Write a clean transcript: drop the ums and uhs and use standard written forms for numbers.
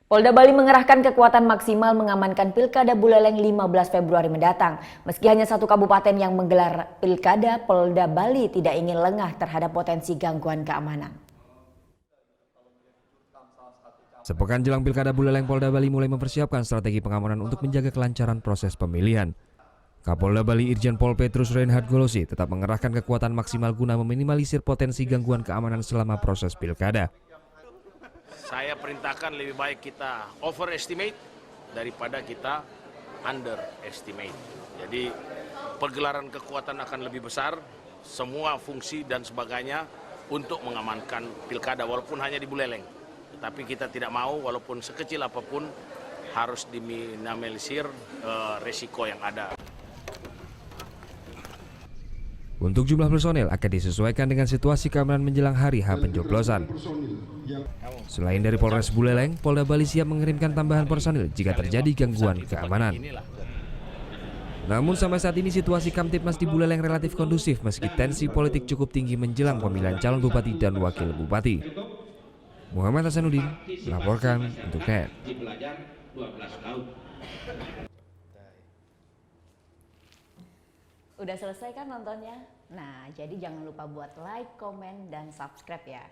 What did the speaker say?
Polda Bali mengerahkan kekuatan maksimal mengamankan Pilkada Buleleng 15 Februari mendatang. Meski hanya satu kabupaten yang menggelar Pilkada, Polda Bali tidak ingin lengah terhadap potensi gangguan keamanan. Sepekan jelang Pilkada Buleleng, Polda Bali mulai mempersiapkan strategi pengamanan untuk menjaga kelancaran proses pemilihan. Kapolda Bali Irjen Pol Petrus Reinhard Golosi tetap mengerahkan kekuatan maksimal guna meminimalisir potensi gangguan keamanan selama proses Pilkada. Saya perintahkan lebih baik kita overestimate daripada kita underestimate. Jadi pergelaran kekuatan akan lebih besar, semua fungsi dan sebagainya untuk mengamankan Pilkada walaupun hanya di Buleleng. Tetapi kita tidak mau walaupun sekecil apapun harus diminimalisir resiko yang ada. Untuk jumlah personel akan disesuaikan dengan situasi keamanan menjelang hari H pencoblosan. Selain dari Polres Buleleng, Polda Bali siap mengirimkan tambahan personil jika terjadi gangguan keamanan. Namun sampai saat ini situasi Kamtipmas di Buleleng relatif kondusif meski tensi politik cukup tinggi menjelang pemilihan calon bupati dan wakil bupati. Muhammad Hasanuddin melaporkan untuk NET. Udah selesai kan nontonnya? Nah, jadi jangan lupa buat like, komen, dan subscribe ya.